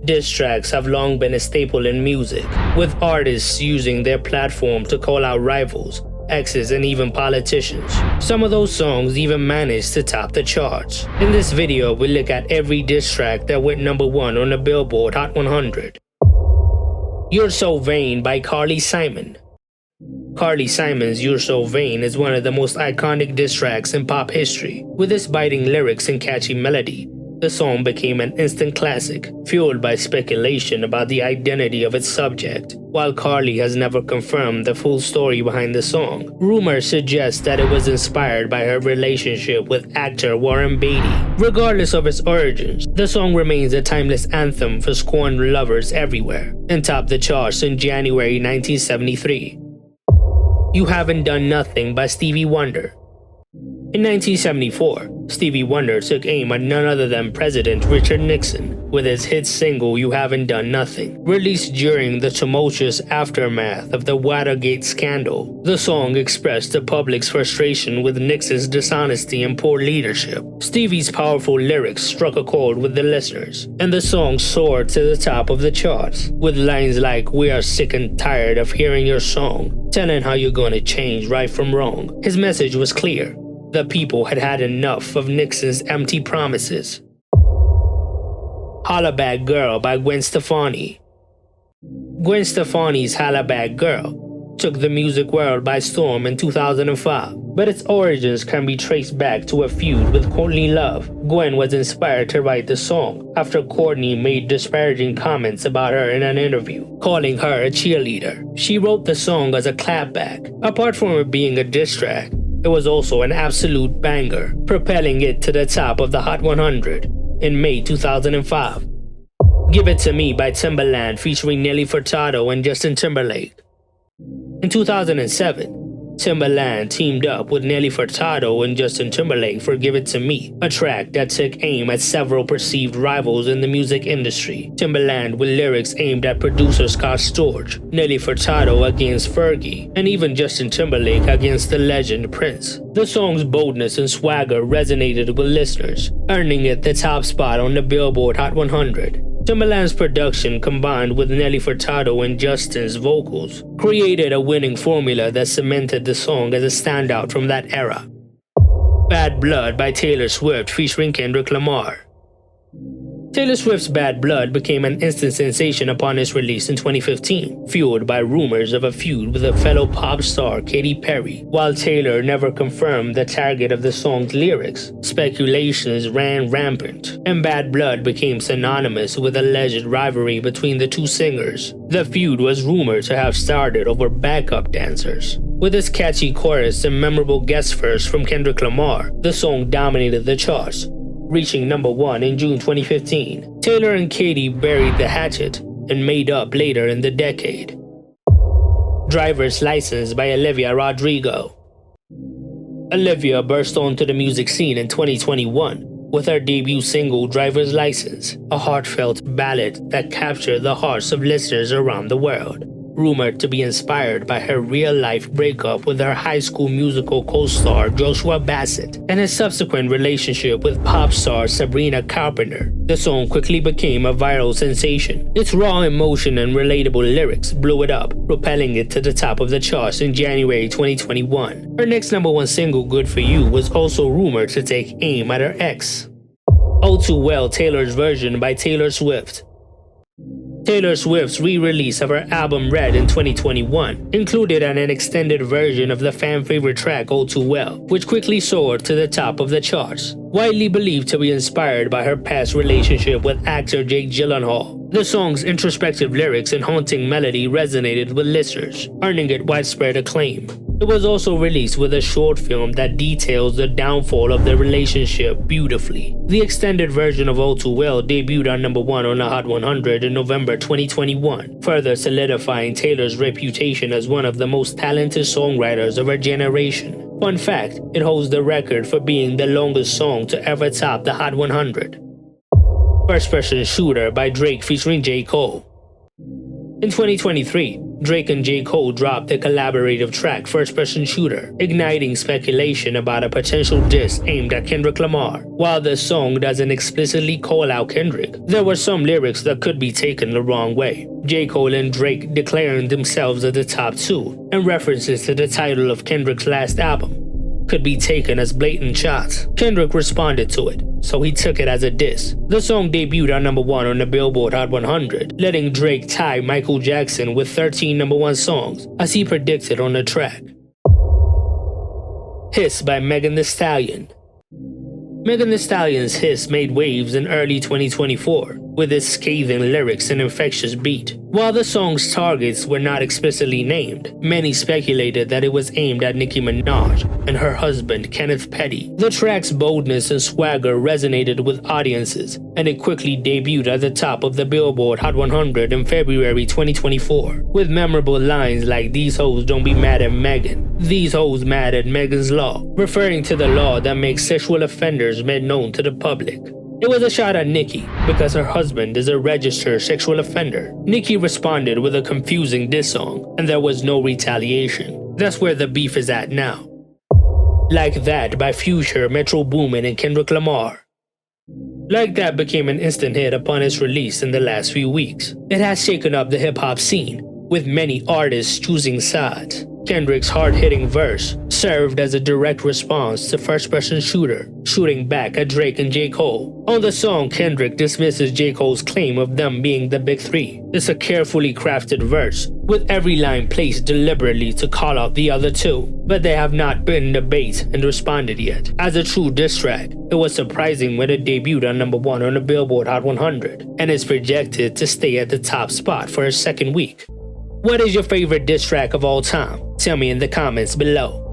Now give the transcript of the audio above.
Diss tracks have long been a staple in music, with artists using their platform to call out rivals, exes, and even politicians. Some of those songs even managed to top the charts. In this video, we look at every diss track that went #1 on the Billboard Hot 100. You're So Vain by Carly Simon. Carly Simon's You're So Vain is one of the most iconic diss tracks in pop history. With its biting lyrics and catchy melody, the song became an instant classic, fueled by speculation about the identity of its subject. While Carly has never confirmed the full story behind the song, rumors suggest that it was inspired by her relationship with actor Warren Beatty. Regardless of its origins, the song remains a timeless anthem for scorned lovers everywhere, and topped the charts in January 1973. You Haven't Done Nothing by Stevie Wonder. In 1974, Stevie Wonder took aim at none other than President Richard Nixon with his hit single You Haven't Done Nothing. Released during the tumultuous aftermath of the Watergate scandal, the song expressed the public's frustration with Nixon's dishonesty and poor leadership. Stevie's powerful lyrics struck a chord with the listeners, and the song soared to the top of the charts, with lines like "We are sick and tired of hearing your song, telling how you're gonna change right from wrong." His message was clear. The people had had enough of Nixon's empty promises. Holla Back Girl by Gwen Stefani. Gwen Stefani's Holla Back Girl took the music world by storm in 2005, but its origins can be traced back to a feud with Courtney Love. Gwen was inspired to write the song after Courtney made disparaging comments about her in an interview, calling her a cheerleader. She wrote the song as a clapback. Apart from it being a diss track, it was also an absolute banger, propelling it to the top of the Hot 100 in May 2005. Give It To Me by Timbaland featuring Nelly Furtado and Justin Timberlake. In 2007, Timbaland teamed up with Nelly Furtado and Justin Timberlake for Give It To Me, a track that took aim at several perceived rivals in the music industry. Timbaland with lyrics aimed at producer Scott Storch, Nelly Furtado against Fergie, and even Justin Timberlake against the legend Prince. The song's boldness and swagger resonated with listeners, earning it the top spot on the Billboard Hot 100. Timbaland's production, combined with Nelly Furtado and Justin's vocals, created a winning formula that cemented the song as a standout from that era. Bad Blood by Taylor Swift featuring Kendrick Lamar. Taylor Swift's Bad Blood became an instant sensation upon its release in 2015, fueled by rumors of a feud with a fellow pop star Katy Perry. While Taylor never confirmed the target of the song's lyrics, speculations ran rampant, and Bad Blood became synonymous with alleged rivalry between the two singers. The feud was rumored to have started over backup dancers. With its catchy chorus and memorable guest verse from Kendrick Lamar, the song dominated the charts, reaching #1 in June 2015. Taylor and Katy buried the hatchet and made up later in the decade. Driver's License by Olivia Rodrigo. Olivia burst onto the music scene in 2021 with her debut single Driver's License, a heartfelt ballad that captured the hearts of listeners around the world. Rumored to be inspired by her real-life breakup with her High School Musical co-star Joshua Bassett and his subsequent relationship with pop star Sabrina Carpenter, the song quickly became a viral sensation. Its raw emotion and relatable lyrics blew it up, propelling it to the top of the charts in January 2021. Her next #1 single, Good For You, was also rumored to take aim at her ex. All Too Well, Taylor's Version by Taylor Swift. Taylor Swift's re-release of her album Red in 2021 included an extended version of the fan-favorite track All Too Well, which quickly soared to the top of the charts. Widely believed to be inspired by her past relationship with actor Jake Gyllenhaal, the song's introspective lyrics and haunting melody resonated with listeners, earning it widespread acclaim. It was also released with a short film that details the downfall of the relationship beautifully. The extended version of All Too Well debuted on #1 on the Hot 100 in November 2021, further solidifying Taylor's reputation as one of the most talented songwriters of her generation. Fun fact, it holds the record for being the longest song to ever top the Hot 100. First Person Shooter by Drake featuring J. Cole. In 2023, Drake and J. Cole dropped their collaborative track First Person Shooter, igniting speculation about a potential diss aimed at Kendrick Lamar. While the song doesn't explicitly call out Kendrick, there were some lyrics that could be taken the wrong way. J. Cole and Drake declaring themselves as the top two, and references to the title of Kendrick's last album could be taken as blatant shots. Kendrick responded to it, so he took it as a diss. The song debuted at number 1 on the Billboard Hot 100, letting Drake tie Michael Jackson with 13 number 1 songs, as he predicted on the track. Hiss by Megan Thee Stallion. Megan Thee Stallion's Hiss made waves in early 2024, with its scathing lyrics and infectious beat. While the song's targets were not explicitly named, many speculated that it was aimed at Nicki Minaj and her husband Kenneth Petty. The track's boldness and swagger resonated with audiences, and it quickly debuted at the top of the Billboard Hot 100 in February 2024, with memorable lines like "These hoes don't be mad at Megan, these hoes mad at Megan's Law," referring to the law that makes sexual offenders made known to the public. It was a shot at Nicki because her husband is a registered sexual offender. Nicki responded with a confusing diss song, and there was no retaliation. That's where the beef is at now. Like That by Future, Metro Boomin, and Kendrick Lamar. Like That became an instant hit upon its release in the last few weeks. It has shaken up the hip-hop scene, with many artists choosing sides. Kendrick's hard-hitting verse served as a direct response to First Person Shooter, shooting back at Drake and J. Cole. On the song, Kendrick dismisses J. Cole's claim of them being the Big Three. It's a carefully crafted verse, with every line placed deliberately to call out the other two, but they have not been in debate and responded yet. As a true diss track, it was surprising when it debuted on number 1 on the Billboard Hot 100, and is projected to stay at the top spot for a second week. What is your favorite diss track of all time? Tell me in the comments below.